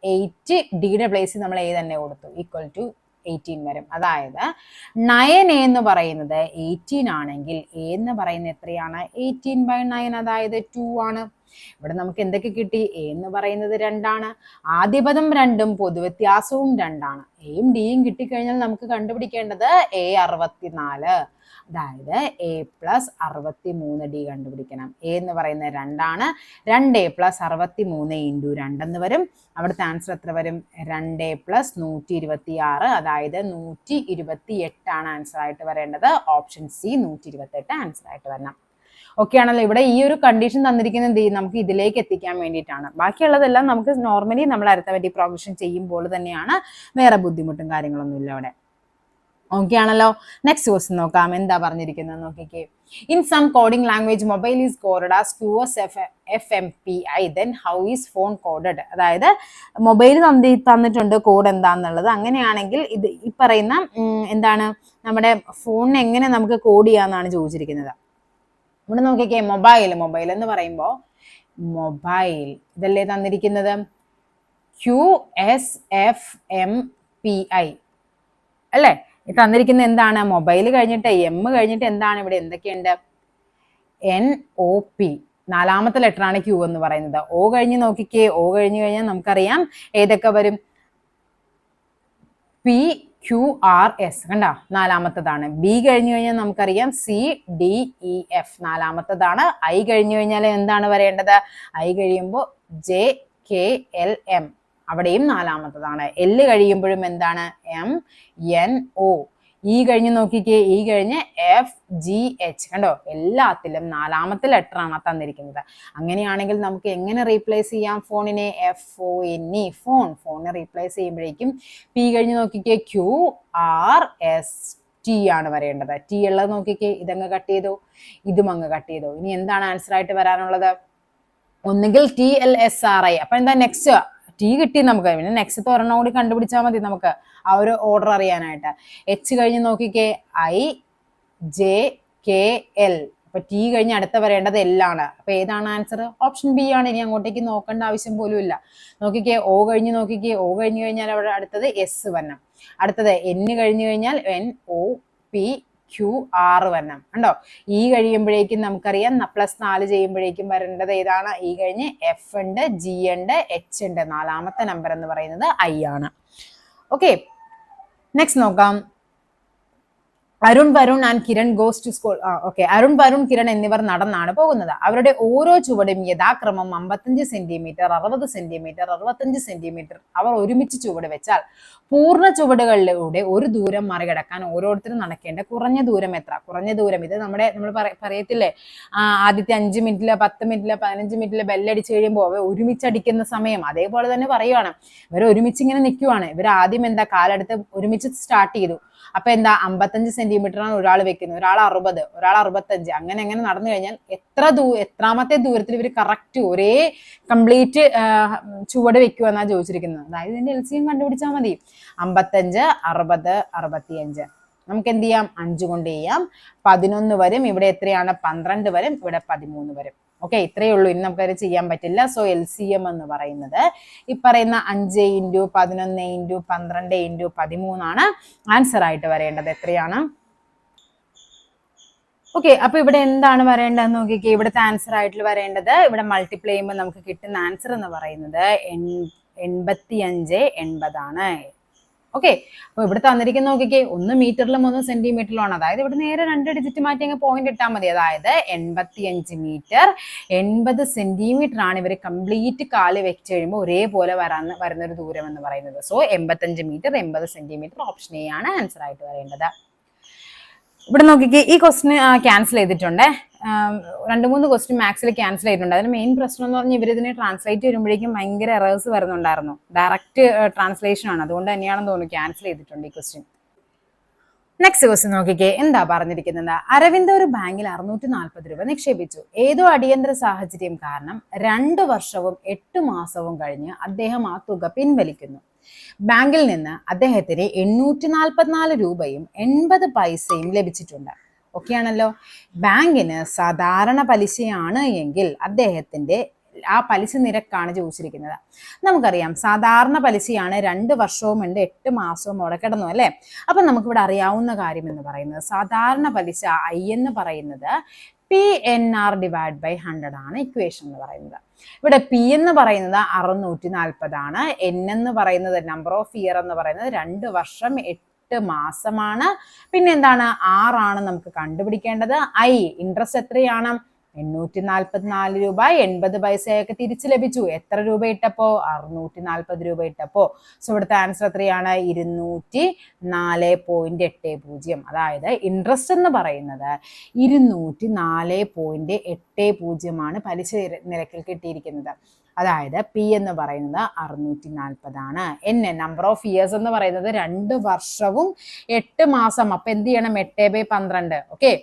8d പ്ലേസിൽ നമ്മൾ A തന്നെ കൊടുത്തു = 18 വരും. അതായത് 9a എന്ന് പറയുന്നത് 18 ആണെങ്കിൽ a എന്ന് പറയുന്നത് എത്രയാണ്? 18/9, അതായത് 2 ആണ്. ഇവിടെ നമുക്ക് എന്തൊക്കെ കിട്ടി? a എന്ന് പറയുന്നത് 2 ആണ്. ആദ്യ പദം 2ഉം പൊതുവ്യത്യാസവും 2 ആണ്. എയും ഡിയും കിട്ടിക്കഴിഞ്ഞാൽ നമുക്ക് കണ്ടുപിടിക്കേണ്ടത് a 64, അതായത് a + 63d കണ്ടുപിടിക്കണം. a എന്ന് പറയുന്നത് 2 ആണ്. 2a + 63 × 2 എന്ന് വരും. അവിടുത്തെ ആൻസർ എത്ര വരും? 2a + 126, അതായത് 128 ആണ് ആൻസർ ആയിട്ട് വരേണ്ടത്. ഓപ്ഷൻ സി 128 ആൻസർ ആയിട്ട് വരണം. ഓക്കെ ആണല്ലോ. ഇവിടെ ഈ ഒരു കണ്ടീഷൻ തന്നിരിക്കുന്നത് നമുക്ക് ഇതിലേക്ക് എത്തിക്കാൻ വേണ്ടിയിട്ടാണ്. ബാക്കിയുള്ളതെല്ലാം നമുക്ക് നോർമലി നമ്മൾ അരിത്മെറ്റിക് പ്രോഗ്രഷൻ ചെയ്യുമ്പോൾ തന്നെയാണ്. വേറെ ബുദ്ധിമുട്ടും കാര്യങ്ങളൊന്നും ഇല്ല അവിടെ. ഓക്കെ ആണല്ലോ. നെക്സ്റ്റ് ക്വസ്റ്റ്യൻ നോക്കാം. എന്താ പറഞ്ഞിരിക്കുന്നത് നോക്കിക്കേ. In some coding language mobile is coded as QoS-FMPI, then how is phone coded? അതായത് മൊബൈൽ തന്നിട്ടുണ്ട് കോഡ് എന്താന്നുള്ളത്. അങ്ങനെയാണെങ്കിൽ ഇത് ഈ പറയുന്ന എന്താണ് നമ്മുടെ ഫോണിനെ എങ്ങനെ നമുക്ക് കോഡ് ചെയ്യാന്നാണ് ചോദിച്ചിരിക്കുന്നത്. ഇവിടെ നോക്കിക്കേ, മൊബൈൽ എന്ന് പറയുമ്പോൾ മൊബൈൽ ഇതല്ലേ തന്നിരിക്കുന്നത്? QoS-FMPI അല്ലേ? തന്നിരിക്കുന്ന എന്താണ്? മൊബൈൽ കഴിഞ്ഞിട്ട് എം കഴിഞ്ഞിട്ട് എന്താണ് ഇവിടെ എന്തൊക്കെയുണ്ട്? NOP, 4ാമത്തെ ലെറ്റർ ആണ് Q എന്ന് പറയുന്നത്. O കഴിഞ്ഞ് നോക്കിക്കേ, O കഴിഞ്ഞു കഴിഞ്ഞാൽ നമുക്കറിയാം ഏതൊക്കെ വരും? PQRS, കണ്ടോ? 4ാമത്തതാണ്. B കഴിഞ്ഞു കഴിഞ്ഞാൽ നമുക്കറിയാം CDEF, 4ാമത്തതാണ്. I കഴിഞ്ഞു കഴിഞ്ഞാൽ എന്താണ് വരേണ്ടത്? I കഴിയുമ്പോൾ JKLM, അവിടെയും 4ാമത്തതാണ്. L കഴിയുമ്പോഴും എന്താണ്? MNO. E കഴിഞ്ഞ് നോക്കിക്കേ, E കഴിഞ്ഞ് FGH, കണ്ടോ? എല്ലാത്തിലും 4ാമത്തെ ലെറ്റർ ആണ് തന്നിരിക്കുന്നത്. അങ്ങനെയാണെങ്കിൽ നമുക്ക് എങ്ങനെ റീപ്ലേസ് ചെയ്യാം ഫോണിനെ? FONE, ഫോണിനെ റീപ്ലേസ് ചെയ്യുമ്പോഴേക്കും P കഴിഞ്ഞ് നോക്കിക്കേ QRST ആണ് വരേണ്ടത്. T ഉള്ളത് നോക്കിക്കേ, ഇതങ്ങ് കട്ട് ചെയ്തു, ഇതും അങ്ങ് കട്ട് ചെയ്തു. ഇനി എന്താണ് ആൻസർ ആയിട്ട് വരാനുള്ളത്? ഒന്നുകിൽ TLSRI. അപ്പൊ എന്താ നെക്സ്റ്റ്? ടി കിട്ടി നമുക്ക്. പിന്നെ നെക്സ്റ്റ് ഒരെണ്ണം കൂടി കണ്ടുപിടിച്ചാൽ മതി നമുക്ക് ആ ഒരു ഓർഡർ അറിയാനായിട്ട്. H കഴിഞ്ഞ് നോക്കിക്കേ IJKL. അപ്പൊ ടി കഴിഞ്ഞ് അടുത്ത വരേണ്ടത് L ആണ്. അപ്പൊ ഏതാണ് ആൻസർ? ഓപ്ഷൻ ബി ആണ്. ഇനി അങ്ങോട്ടേക്ക് നോക്കേണ്ട ആവശ്യം പോലും ഇല്ല. നോക്കിക്കേ, O കഴിഞ്ഞ് നോക്കിക്കേ, O കഴിഞ്ഞ് കഴിഞ്ഞാൽ അവിടെ അടുത്തത് S വരണം. അടുത്തത് N കഴിഞ്ഞ് കഴിഞ്ഞാൽ NOPQR വരണം. കണ്ടോ? E കഴിയുമ്പോഴേക്കും നമുക്കറിയാം +4 ചെയ്യുമ്പോഴേക്കും വരേണ്ടത് ഏതാണ്? E കഴിഞ്ഞ് F ഉണ്ട്, G ഉണ്ട്, H ഉണ്ട്. 4ാമത്തെ നമ്പർ എന്ന് പറയുന്നത് I ആണ്. ഓക്കെ, നെക്സ്റ്റ് നോക്കാം. Arun, Varun and Kiran goes to school. Okay, Arun, Varun, Kiran എന്നിവർ നടന്നാണ് പോകുന്നത്. അവരുടെ ഓരോ ചുവടും യഥാക്രമം 55 സെന്റിമീറ്റർ, 60 സെന്റിമീറ്റർ, 65 സെന്റിമീറ്റർ അവർ ഒരുമിച്ച് ചുവട് വെച്ചാൽ പൂർണ്ണ ചുവടുകളിലൂടെ ഒരു ദൂരം മറികടക്കാൻ ഓരോരുത്തരും നടക്കേണ്ട കുറഞ്ഞ ദൂരം എത്ര? കുറഞ്ഞ ദൂരം ഇത് നമ്മൾ പറയത്തില്ലേ, ആദ്യത്തെ 5 മിനിറ്റില്, 10 മിനിറ്റില്, 15 മിനിറ്റില് ബെല്ലടിച്ച് കഴിയുമ്പോൾ അവർ ഒരുമിച്ചടിക്കുന്ന സമയം. അതേപോലെ തന്നെ പറയുവാണ്, ഇവർ ഒരുമിച്ച് ഇങ്ങനെ നിൽക്കുവാണ്. ഇവർ ആദ്യം എന്താ കാലെടുത്ത് ഒരുമിച്ച് സ്റ്റാർട്ട് ചെയ്തു. അപ്പൊ എന്താ 55 സെന്റിമീറ്ററാണ് ഒരാൾ വെക്കുന്നത്, ഒരാൾ 60, ഒരാൾ 65, അങ്ങനെ നടന്നു കഴിഞ്ഞാൽ എത്രാമത്തെ ദൂരത്തിൽ ഇവർ കറക്റ്റ് ഒരേ കംപ്ലീറ്റ് ചുവട് വെക്കുക എന്നാ ചോദിച്ചിരിക്കുന്നത്. അതായത് ഇതിന്റെ LCM കണ്ടുപിടിച്ചാൽ മതി. 55, 60, 65. നമുക്ക് എന്ത് ചെയ്യാം? 5 കൊണ്ട് ചെയ്യാം. 11 വരും. ഇവിടെ എത്രയാണ്? 12 വരും. ഇവിടെ 13 വരും. ഓക്കെ, ഇത്രയേ ഉള്ളൂ. ഇനി നമുക്കത് ചെയ്യാൻ പറ്റില്ല. സോ LCM എന്ന് പറയുന്നത് ഈ പറയുന്ന 5 × 11 × 12 × 13 ആണ് ആൻസർ ആയിട്ട് വരേണ്ടത്. എത്രയാണ്? ഓക്കെ, അപ്പൊ ഇവിടെ എന്താണ് വരേണ്ടതെന്ന് നോക്കിക്കേ. ഇവിടുത്തെ ആൻസർ ആയിട്ട് വരേണ്ടത്, ഇവിടെ മൾട്ടിപ്ലൈ ചെയ്യുമ്പോൾ നമുക്ക് കിട്ടുന്ന ആൻസർ എന്ന് പറയുന്നത് 85, 80 ആണ്. ഓക്കെ, അപ്പൊ ഇവിടെ തന്നിരിക്കുന്ന നോക്കിക്കേ, 1 മീറ്ററിലും 1 സെന്റിമീറ്ററിലും ആണ്. അതായത് ഇവിടെ നേരെ 2 ഡിജിറ്റ് മാറ്റി അങ്ങ് പോയിന്റ് ഇട്ടാൽ മതി. അതായത് 85 മീറ്റർ 80 സെന്റിമീറ്റർ ആണ് ഇവർ കംപ്ലീറ്റ് കാല് വെച്ച് കഴിയുമ്പോൾ ഒരേപോലെ വരുന്നൊരു ദൂരം എന്ന് പറയുന്നത്. So 85 metre 80 centimetre, option A ആണ് ആൻസർ ആയിട്ട് വരേണ്ടത്. ഇവിടെ നോക്കിക്കേ, ഈ ക്വസ്റ്റ്യൻ ക്യാൻസൽ ചെയ്തിട്ടുണ്ട്. 2-3 ക്വസ്റ്റ്യൻ മാത്സിൽ ക്യാൻസൽ ചെയ്തിട്ടുണ്ട്. അതിന് മെയിൻ പ്രശ്നം എന്ന് പറഞ്ഞാൽ ഇവരിതിനെ ട്രാൻസ്ലേറ്റ് ചെയ്യുമ്പോഴേക്കും ഭയങ്കര എറേഴ്സ് വരുന്നുണ്ടായിരുന്നു. ഡയറക്റ്റ് ട്രാൻസ്ലേഷൻ ആണ്, അതുകൊണ്ട് തന്നെയാണെന്ന് തോന്നുന്നു ക്യാൻസൽ ചെയ്തിട്ടുണ്ട് ഈ ക്വസ്റ്റ്യൻ. നെക്സ്റ്റ് ക്വസ്റ്റ്യൻ നോക്കിക്കേ, എന്താ പറഞ്ഞിരിക്കുന്നത്? അരവിന്ദ് ഒരു ബാങ്കിൽ 640 രൂപ നിക്ഷേപിച്ചു. ഏതോ അടിയന്തര സാഹചര്യം കാരണം 2 വർഷവും 8 മാസവും കഴിഞ്ഞ് അദ്ദേഹം ആ തുക പിൻവലിക്കുന്നു. ബാങ്കിൽ നിന്ന് അദ്ദേഹത്തിന് 844 രൂപയും 80 പൈസയും ലഭിച്ചിട്ടുണ്ട്. ഓക്കെ ആണല്ലോ. ബാങ്കിന് സാധാരണ പലിശയാണ് എങ്കിൽ അദ്ദേഹത്തിന്റെ ആ പലിശ നിരക്കാണ് ചോദിച്ചിരിക്കുന്നത്. നമുക്കറിയാം സാധാരണ പലിശയാണ് 2 വർഷവും ഉണ്ട് 8 മാസവും അവിടെ കിടന്നു അല്ലേ. അപ്പം നമുക്കിവിടെ അറിയാവുന്ന കാര്യം എന്ന് പറയുന്നത് സാധാരണ പലിശ I എന്ന് പറയുന്നത് PNR ഡിവൈഡ് ബൈ 100 ആണ് ഇക്വേഷൻ എന്ന് പറയുന്നത്. ഇവിടെ P എന്ന് പറയുന്നത് 640 ആണ്. N എന്ന് പറയുന്നത് നമ്പർ ഓഫ് ഇയർ എന്ന് പറയുന്നത് 2 വർഷം 8 മാസമാണ്. പിന്നെ എന്താണ്, R ആണ് നമുക്ക് കണ്ടുപിടിക്കേണ്ടത്. I ഇൻട്രസ്റ്റ് എത്രയാണ്, 844 രൂപ 80 പൈസയൊക്കെ തിരിച്ചു ലഭിച്ചു. എത്ര രൂപ ഇട്ടപ്പോ, 640 രൂപ ഇട്ടപ്പോ. സോ ഇവിടുത്തെ ആൻസർ എത്രയാണ്, 204.80. അതായത് ഇൻട്രസ്റ്റ് എന്ന് പറയുന്നത് 204.80 ആണ് പലിശ നിരക്കിൽ കിട്ടിയിരിക്കുന്നത്. അതായത് P എന്ന് പറയുന്നത് 640 ആണ്. N നമ്പർ ഓഫ് ഇയേഴ്സ് എന്ന് പറയുന്നത് 2 വർഷവും 8 മാസം. അപ്പൊ എന്ത് ചെയ്യണം, 8/12. ഓക്കെ,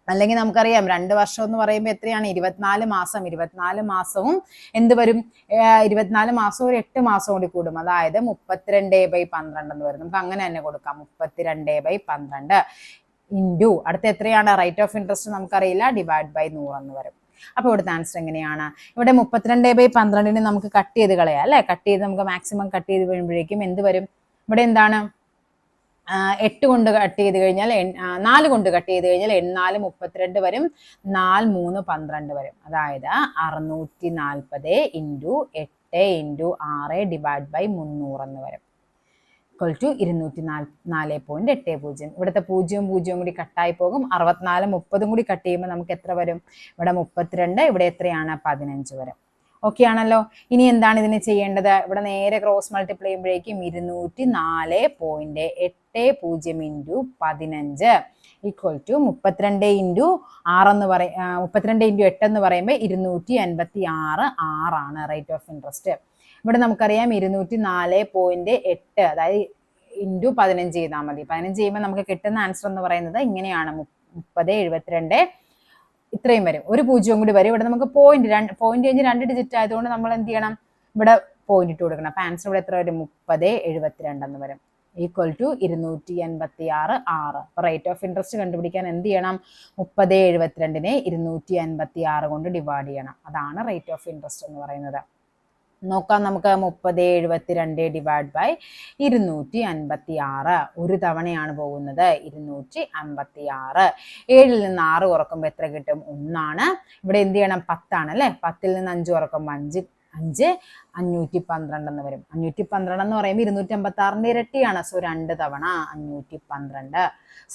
അല്ലെങ്കിൽ നമുക്കറിയാം 2 വർഷം എന്ന് പറയുമ്പോൾ എത്രയാണ്, 24 മാസം. 24 മാസവും എന്ത് വരും, 24 മാസവും ഒരു 8 മാസം കൂടി കൂടും. അതായത് 32/12 എന്ന് വരും. നമുക്ക് അങ്ങനെ തന്നെ കൊടുക്കാം, 32/12 ഇൻറ്റു അടുത്ത എത്രയാണ്, റേറ്റ് ഓഫ് ഇൻട്രസ്റ്റ് നമുക്കറിയില്ല, ഡിവൈഡ് ബൈ 100 എന്ന് വരും. അപ്പോൾ ഇവിടുത്തെ ആൻസർ എങ്ങനെയാണ്, ഇവിടെ 32/12 നമുക്ക് കട്ട് ചെയ്ത് കളയാം അല്ലെ. കട്ട് ചെയ്ത് നമുക്ക് മാക്സിമം കട്ട് ചെയ്ത് വീഴുമ്പോഴേക്കും എന്ത് വരും, ഇവിടെ എന്താണ്, 8 കൊണ്ട് കട്ട് ചെയ്ത് കഴിഞ്ഞാൽ 4 കൊണ്ട് കട്ട് ചെയ്ത് കഴിഞ്ഞാൽ 4 32 വരും, 4 3 12 വരും. അതായത് 640 ഇൻറ്റു 8 ഇൻറ്റു 6 ഡിവൈഡ് ബൈ 300 എന്ന് വരും, ഈക്വൽ ടു 204.80. ഇവിടുത്തെ 0 കൂടി കട്ടായി പോകും. 64 30 കൂടി കട്ട് ചെയ്യുമ്പോൾ നമുക്ക് എത്ര വരും, ഇവിടെ 32, ഇവിടെ എത്രയാണ്, 15 വരും. ഓക്കെ ആണല്ലോ. ഇനി എന്താണ് ഇതിന് ചെയ്യേണ്ടത്, ഇവിടെ നേരെ ക്രോസ് മൾട്ടിപ്ലൈ ചെയ്യുമ്പോഴേക്കും 204.80 ഇൻറ്റു 15 ഈക്വൽ ടു 32 ഇൻറ്റു 6 എന്ന് 32 ഇൻറ്റു 8 എന്ന് പറയുമ്പോൾ 256 ആണ് റേറ്റ് ഓഫ് ഇൻട്രസ്റ്റ്. ഇവിടെ നമുക്കറിയാം 204.8, അതായത് ഇൻറ്റു 15 ചെയ്താൽ മതി. 15 ചെയ്യുമ്പോൾ നമുക്ക് കിട്ടുന്ന ആൻസർ എന്ന് പറയുന്നത് ഇങ്ങനെയാണ്, 30.72 ഇത്രയും വരും. ഒരു 0 കൂടി വരും. ഇവിടെ നമുക്ക് പോയിന്റ് കഴിഞ്ഞ് 2 ഡിജിറ്റ് ആയതുകൊണ്ട് നമ്മൾ എന്ത് ചെയ്യണം, ഇവിടെ പോയിന്റ് ഇട്ട് കൊടുക്കണം. അപ്പൊ ആൻസർ ഇവിടെ എത്ര വരും, 30.72 എന്ന് വരും, ഈക്വൽ ടു 286 6. അപ്പൊ റേറ്റ് ഓഫ് ഇൻട്രസ്റ്റ് കണ്ടുപിടിക്കാൻ എന്ത് ചെയ്യണം, 30.72നെ 286 കൊണ്ട് ഡിവൈഡ് ചെയ്യണം. അതാണ് റേറ്റ് ഓഫ് ഇൻട്രസ്റ്റ് എന്ന് പറയുന്നത്. നോക്കാം നമുക്ക്, 30.72 ഡിവൈഡ് ബൈ 256. ഒരു തവണയാണ് പോകുന്നത്, 256. 7ൽ നിന്ന് 6 കുറക്കുമ്പോൾ എത്ര കിട്ടും, 1 ആണ്. ഇവിടെ എന്ത് ചെയ്യണം, 10 ആണ് അല്ലെ. 10ൽ നിന്ന് 5 കുറക്കുമ്പോൾ 5 512 എന്ന് വരും. 512 എന്ന് പറയുമ്പോൾ 256ന്റെ ഇരട്ടിയാണ്. സോ 2 തവണ 512.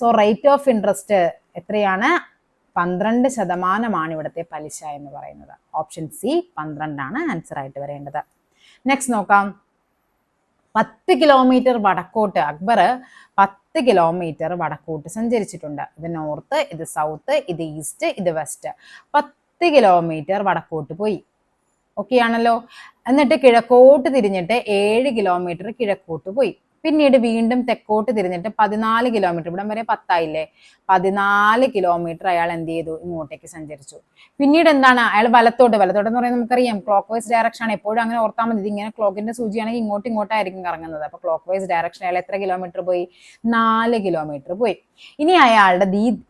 സോ റേറ്റ് ഓഫ് ഇൻട്രസ്റ്റ് എത്രയാണ്, 12% ഇവിടുത്തെ പലിശ എന്ന് പറയുന്നത്. ഓപ്ഷൻ സി 12 ആണ് ആൻസർ ആയിട്ട് വരേണ്ടത്. നെക്സ്റ്റ് നോക്കാം, 10 കിലോമീറ്റർ വടക്കോട്ട് അക്ബർ 10 കിലോമീറ്റർ വടക്കോട്ട് സഞ്ചരിച്ചിട്ടുണ്ട്. ഇത് നോർത്ത്, ഇത് സൗത്ത്, ഇത് ഈസ്റ്റ്, ഇത് വെസ്റ്റ്. 10 കിലോമീറ്റർ വടക്കോട്ട് പോയി. ഓക്കെ ആണല്ലോ. എന്നിട്ട് കിഴക്കോട്ട് തിരിഞ്ഞിട്ട് 7 കിലോമീറ്റർ കിഴക്കോട്ട് പോയി. പിന്നീട് വീണ്ടും തെക്കോട്ട് തിരിഞ്ഞിട്ട് 14 കിലോമീറ്റർ, ഇവിടം വരെ 10 ആയില്ലേ, 14 കിലോമീറ്റർ അയാൾ എന്ത് ചെയ്തു, ഇങ്ങോട്ടേക്ക് സഞ്ചരിച്ചു. പിന്നീട് എന്താണ്, അയാൾ വലത്തോട്ട് എന്ന് പറയുന്നത് നമുക്കറിയാം ക്ലോക്ക് വൈസ് ഡയറക്ഷൻ ആണ്. എപ്പോഴും അങ്ങനെ ഓർത്താൽ മതി. ഇതിങ്ങനെ ക്ലോക്കിന്റെ സൂചിയാണെങ്കിൽ ഇങ്ങോട്ടായിരിക്കും കറങ്ങുന്നത്. അപ്പൊ ക്ലോക്ക് വൈസ് ഡയറക്ഷൻ അയാൾ എത്ര കിലോമീറ്റർ പോയി, 4 കിലോമീറ്റർ പോയി. ഇനി അയാളുടെ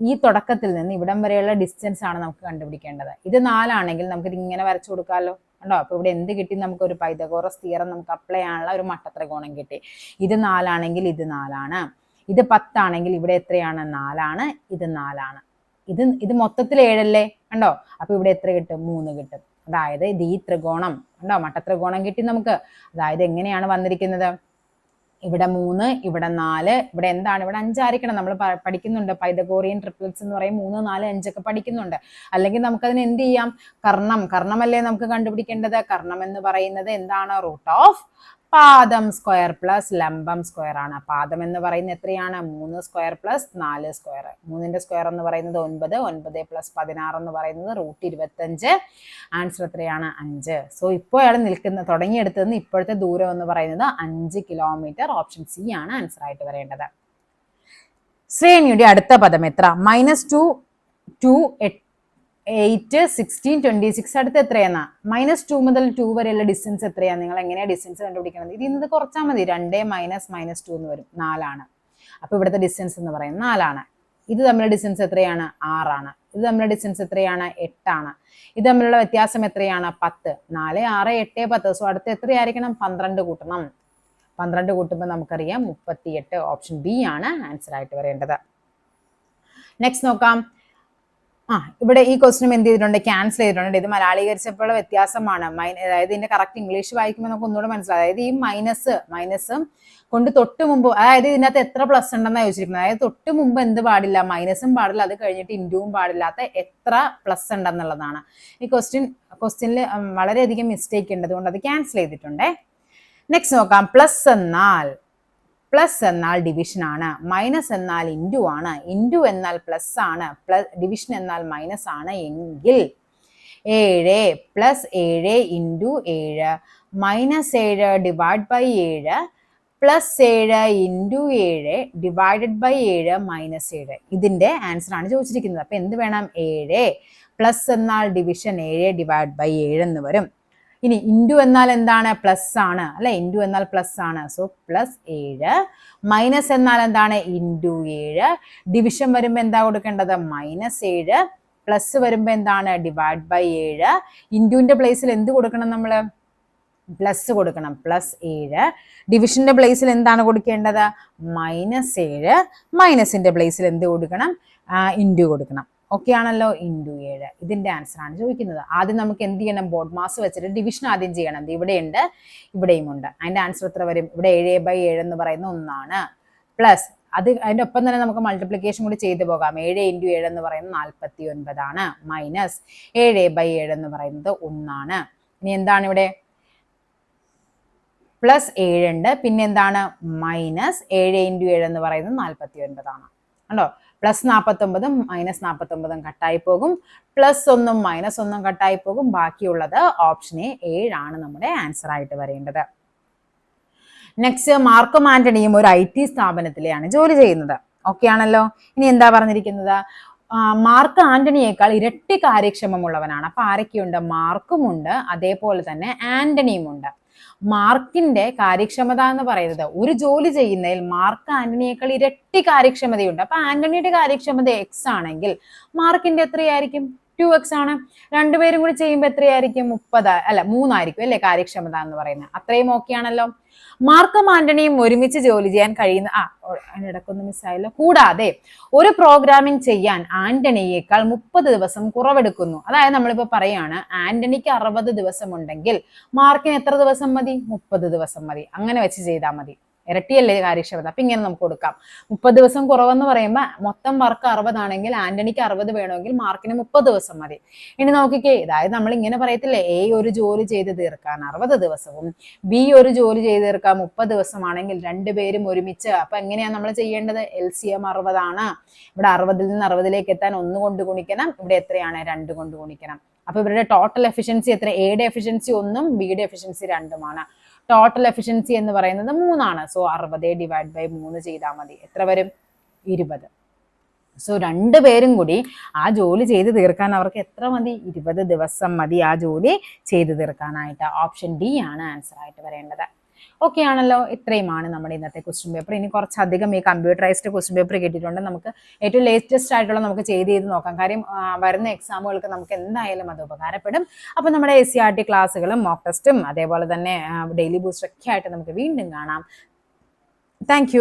ഈ തുടക്കത്തിൽ നിന്ന് ഇവിടം വരെയുള്ള ഡിസ്റ്റൻസ് ആണ് നമുക്ക് കണ്ടുപിടിക്കേണ്ടത്. ഇത് 4 ആണെങ്കിൽ നമുക്ക് ഇത് ഇങ്ങനെ വരച്ചു കൊടുക്കാമല്ലോ, കണ്ടോ. അപ്പൊ ഇവിടെ എന്ത് കിട്ടി, നമുക്കൊരു പൈതഗോറസ് തിയറം നമുക്ക് അപ്ലൈ ചെയ്യാനുള്ള ഒരു മട്ടത്രികോണം കിട്ടി. ഇത് 4 ആണെങ്കിൽ ഇത് 4 ആണ്. ഇത് 10 ആണെങ്കിൽ ഇവിടെ എത്രയാണ്, 4 ആണ്. ഇത് 4 ആണ്. ഇത് മൊത്തത്തിൽ 7 അല്ലേ, കണ്ടോ. അപ്പൊ ഇവിടെ എത്ര കിട്ടും, 3 കിട്ടും. അതായത് ഇത് ഈ ത്രികോണം കണ്ടോ, മട്ടത്രികോണം കിട്ടി നമുക്ക്. അതായത് എങ്ങനെയാണ് വന്നിരിക്കുന്നത്, ഇവിടെ 3, ഇവിടെ 4, ഇവിടെ എന്താണ്, ഇവിടെ 5 ആയിരിക്കണം. നമ്മൾ പഠിക്കുന്നുണ്ട് പൈതഗോറിയൻ ട്രിപ്ലറ്റ്സ് എന്ന് പറയും, 3 4 5 ഒക്കെ പഠിക്കുന്നുണ്ട്. അല്ലെങ്കിൽ നമുക്കതിന് എന്ത് ചെയ്യാം, കർണമല്ലേ നമുക്ക് കണ്ടുപിടിക്കേണ്ടത്. കർണം എന്ന് പറയുന്നത് എന്താണ്, റൂട്ട് ഓഫ് പാദം സ്ക്വയർ പ്ലസ് ലംബം സ്ക്വയർ ആണ്. പാദം എന്ന് പറയുന്നത് എത്രയാണ്, 3 സ്ക്വയർ പ്ലസ് 4 സ്ക്വയർ. 3ന്റെ സ്ക്വയർ എന്ന് പറയുന്നത് 9, 9 പ്ലസ് 16 എന്ന് പറയുന്നത് റൂട്ട് 25. ആൻസർ എത്രയാണ്, 5. സോ ഇപ്പോൾ അയാൾ തുടങ്ങിയെടുത്തത് ഇപ്പോഴത്തെ ദൂരം എന്ന് പറയുന്നത് 5 കിലോമീറ്റർ. ഓപ്ഷൻ സി ആണ് ആൻസർ ആയിട്ട് വരേണ്ടത്. ശ്രേണിയുടെ അടുത്ത പദം എത്ര, -2 2 8 16 26. അടുത്ത് എത്രയാണ്, -2 മുതൽ 2 വരെയുള്ള ഡിസ്റ്റൻസ് എത്രയാണ്, നിങ്ങൾ എങ്ങനെയാണ് ഡിസ്റ്റൻസ് കണ്ടുപിടിക്കുന്നത്, ഇത് കുറച്ചാൽ മതി. 2 - -2 എന്ന് വരും, 4 ആണ്. അപ്പൊ ഇവിടുത്തെ ഡിസ്റ്റൻസ് എന്ന് പറയുന്നത് 4 ആണ്. ഇത് തമ്മിലുള്ള ഡിസ്റ്റൻസ് എത്രയാണ്, 6 ആണ്. ഇത് തമ്മിലുള്ള ഡിസ്റ്റൻസ് എത്രയാണ്? 8 ആണ്. ഇത് തമ്മിലുള്ള വ്യത്യാസം എത്രയാണ്? 10. 4, 6, 8, 10. സോ അടുത്ത് എത്രയായിരിക്കണം? 12 കൂട്ടണം. 12 കൂട്ടുമ്പോൾ നമുക്കറിയാം 38. ഓപ്ഷൻ ബി ആണ് ആൻസർ ആയിട്ട് വരേണ്ടത്. നെക്സ്റ്റ് നോക്കാം. ഇവിടെ ഈ ക്വസ്റ്റിനും എന്ത് ചെയ്തിട്ടുണ്ട്? ക്യാൻസൽ ചെയ്തിട്ടുണ്ട്. ഇത് മലയാളീകരിച്ചപ്പോഴുള്ള വ്യത്യാസമാണ്. അതായത് ഇതിന്റെ കറക്റ്റ് ഇംഗ്ലീഷ് വായിക്കുമ്പോൾ നമുക്ക് ഒന്നുകൂടെ മനസ്സിലാവും. അതായത് ഈ മൈനസ് കൊണ്ട് തൊട്ട് മുമ്പ്, അതായത് ഇതിനകത്ത് എത്ര പ്ലസ് ഉണ്ടെന്നാണ് ചോദിച്ചിരിക്കുന്നത്. അതായത് തൊട്ട് മുമ്പ് എന്ത് പാടില്ല? മൈനസും പാടില്ല, അത് കഴിഞ്ഞിട്ട് ഇൻറ്റുവും പാടില്ലാത്ത എത്ര പ്ലസ് ഉണ്ടെന്നുള്ളതാണ്. ഈ ക്വസ്റ്റ്യനിൽ വളരെയധികം മിസ്റ്റേക്ക് ഉണ്ട്, അതുകൊണ്ട് അത് ക്യാൻസൽ ചെയ്തിട്ടുണ്ടേ. നെക്സ്റ്റ് നോക്കാം. പ്ലസ് എന്നാൽ ഡിവിഷൻ ആണ്, മൈനസ് എന്നാൽ ഇൻറ്റു ആണ്, ഇൻറ്റു എന്നാൽ പ്ലസ് ആണ്, ഡിവിഷൻ എന്നാൽ മൈനസ് ആണ് എങ്കിൽ 7 + 7 × 7 -7 ഡിവൈഡ് ബൈ 7 +7 × 7 ഡിവൈഡഡ് ബൈ 7 -7. ഇതിന്റെ ആൻസർ ആണ് ചോദിച്ചിരിക്കുന്നത്. അപ്പൊ എന്ത് വേണം? 7 പ്ലസ് എന്നാൽ ഡിവിഷൻ 7 ഡിവൈഡ് ബൈ 7 എന്ന് വരും. ഇനി ഇൻറ്റു എന്നാൽ എന്താണ്? പ്ലസ് ആണ് അല്ലെ, ഇൻറ്റു എന്നാൽ പ്ലസ് ആണ്. സോ +7 മൈനസ് എന്നാൽ എന്താണ്? ഇൻറ്റു 7. ഡിവിഷൻ വരുമ്പോൾ എന്താ കൊടുക്കേണ്ടത്? -7. പ്ലസ് വരുമ്പോൾ എന്താണ്? Divide by 7. ഇൻറ്റുവിന്റെ പ്ലേസിൽ എന്ത് കൊടുക്കണം? നമ്മൾ പ്ലസ് കൊടുക്കണം. +7. ഡിവിഷന്റെ പ്ലേസിൽ എന്താണ് കൊടുക്കേണ്ടത്? -7. മൈനസിന്റെ പ്ലേസിൽ എന്ത് കൊടുക്കണം? ഇൻറ്റു കൊടുക്കണം. ഓക്കെ ആണല്ലോ? ഇൻറ്റു 7. ഇതിന്റെ ആൻസർ ആണ് ചോദിക്കുന്നത്. ആദ്യം നമുക്ക് എന്ത് ചെയ്യണം? ബോർഡ് മാസ് വെച്ചിട്ട് ഡിവിഷൻ ആദ്യം ചെയ്യണം. ഇവിടെയുണ്ട്, ഇവിടെയും ഉണ്ട്. അതിന്റെ ആൻസർ എത്ര വരും? ഇവിടെ 7/7 എന്ന് പറയുന്ന 1 ആണ്. പ്ലസ് അതിന്റെ ഒപ്പം തന്നെ നമുക്ക് മൾട്ടിപ്ലിക്കേഷൻ കൂടി ചെയ്തു പോകാം. 7 × 7 എന്ന് പറയുന്നത് 49 ആണ്. മൈനസ് 7/7 എന്ന് പറയുന്നത് 1 ആണ്. ഇനി എന്താണ് ഇവിടെ? +7 ഉണ്ട്, പിന്നെ എന്താണ്? -7 × 7 എന്ന് പറയുന്നത് 49 ആണ്. കണ്ടോ? +49 -49 കട്ടായി പോകും, +1 -1 കട്ടായി പോകും. ബാക്കിയുള്ളത് ഓപ്ഷൻ എ 7 ആണ് നമ്മുടെ ആൻസർ ആയിട്ട് വരേണ്ടത്. നെക്സ്റ്റ്, മാർക്കും ആന്റണിയും ഒരു IT സ്ഥാപനത്തിലെയാണ് ജോലി ചെയ്യുന്നത്. ഓക്കെ ആണല്ലോ? ഇനി എന്താ പറഞ്ഞിരിക്കുന്നത്? മാർക്ക് ആന്റണിയേക്കാൾ ഇരട്ടി കാര്യക്ഷമമുള്ളവനാണ്. അപ്പൊ ആരൊക്കെയുണ്ട്? മാർക്കും ഉണ്ട്, അതേപോലെ തന്നെ ആന്റണിയും ഉണ്ട്. മാർക്കിന്റെ കാര്യക്ഷമത എന്ന് പറയുന്നത്, ഒരു ജോലി ചെയ്യുന്നതിൽ മാർക്ക് ആന്റണിയേക്കാൾ ഇരട്ടി കാര്യക്ഷമതയുണ്ട്. അപ്പൊ ആന്റണിയുടെ കാര്യക്ഷമത X ആണെങ്കിൽ മാർക്കിന്റെ എത്രയായിരിക്കും? 2x ആണ്. രണ്ടുപേരും കൂടി ചെയ്യുമ്പോൾ എത്രയായിരിക്കും? 3 ആയിരിക്കും അല്ലെ കാര്യക്ഷമത എന്ന് പറയുന്നത്. അത്രയും ഓക്കെ ആണല്ലോ? മാർക്കും ആന്റണിയും ഒരുമിച്ച് ജോലി ചെയ്യാൻ കഴിയുന്ന അതിനിടക്കൊന്നും മിസ്സായല്ലോ. കൂടാതെ ഒരു പ്രോഗ്രാമിംഗ് ചെയ്യാൻ ആന്റണിയേക്കാൾ 30 ദിവസം കുറവെടുക്കുന്നു. അതായത് നമ്മളിപ്പോ പറയാണ് ആന്റണിക്ക് 60 ദിവസം ഉണ്ടെങ്കിൽ മാർക്കിന് എത്ര ദിവസം മതി? 30 ദിവസം മതി. അങ്ങനെ വെച്ച് ചെയ്താൽ മതി. ഇരട്ടിയല്ലേ കാര്യക്ഷമത. അപ്പൊ ഇങ്ങനെ നമുക്ക് കൊടുക്കാം. 30 ദിവസം കുറവെന്ന് പറയുമ്പോൾ മൊത്തം വർക്ക് 60 ആണെങ്കിൽ ആന്റണിക്ക് 60 വേണമെങ്കിൽ മാർക്കിന് 30 ദിവസം മതി. ഇനി നോക്കിക്കേ, അതായത് നമ്മൾ ഇങ്ങനെ പറയത്തില്ലേ, A ഒരു ജോലി ചെയ്ത് തീർക്കാൻ 60 ദിവസവും B ഒരു ജോലി ചെയ്ത് തീർക്കാൻ 30 ദിവസമാണെങ്കിൽ രണ്ടുപേരും ഒരുമിച്ച്. അപ്പൊ എങ്ങനെയാണ് നമ്മൾ ചെയ്യേണ്ടത്? LCM 60 ആണ്. ഇവിടെ 60-ൽ നിന്ന് 60-ലേക്ക് എത്താൻ 1 കൊണ്ട് ഗുണിക്കണം. ഇവിടെ എത്രയാണ്? 2 കൊണ്ട് ഗുണിക്കണം. അപ്പൊ ഇവരുടെ ടോട്ടൽ എഫിഷ്യൻസി എത്ര? എയുടെ എഫിഷ്യൻസി 1-ഉം ബിയുടെ എഫിഷ്യൻസി 2-ഉമാണ്. ടോട്ടൽ എഫിഷ്യൻസി എന്ന് പറയുന്നത് 3 ആണ്. സോ 60 ഡിവൈഡ് ബൈ 3 ചെയ്താൽ മതി. എത്ര വരും? 20. സോ രണ്ടുപേരും കൂടി ആ ജോലി ചെയ്ത് തീർക്കാൻ അവർക്ക് എത്ര മതി? 20 ദിവസം മതി ആ ജോലി ചെയ്ത് തീർക്കാനായിട്ട്. ഓപ്ഷൻ ഡി ആണ് ആൻസർ ആയിട്ട് വരേണ്ടത്. ഓക്കെ ആണല്ലോ? ഇത്രയുമാണ് നമ്മുടെ ഇന്നത്തെ ക്വസ്റ്റ്യൻ പേപ്പർ. ഇനി കുറച്ചധികം ഈ കമ്പ്യൂട്ടറൈസ്ഡ് ക്വസ്റ്റ്യൻ പേപ്പർ കിട്ടിയിട്ടുണ്ട്. നമുക്ക് ഏറ്റവും ലേറ്റസ്റ്റ് ആയിട്ടുള്ള നമുക്ക് ചെയ്ത് നോക്കാം. കാര്യം വരുന്ന എക്സാമുകൾക്ക് നമുക്ക് എന്തായാലും അത് ഉപകാരപ്പെടും. അപ്പൊ നമ്മുടെ SCERT ക്ലാസ്സുകളും മോക്ക് ടെസ്റ്റും അതേപോലെ തന്നെ ഡെയിലി ബൂസ്റ്റർ ഒക്കെ ആയിട്ട് നമുക്ക് വീണ്ടും കാണാം. താങ്ക്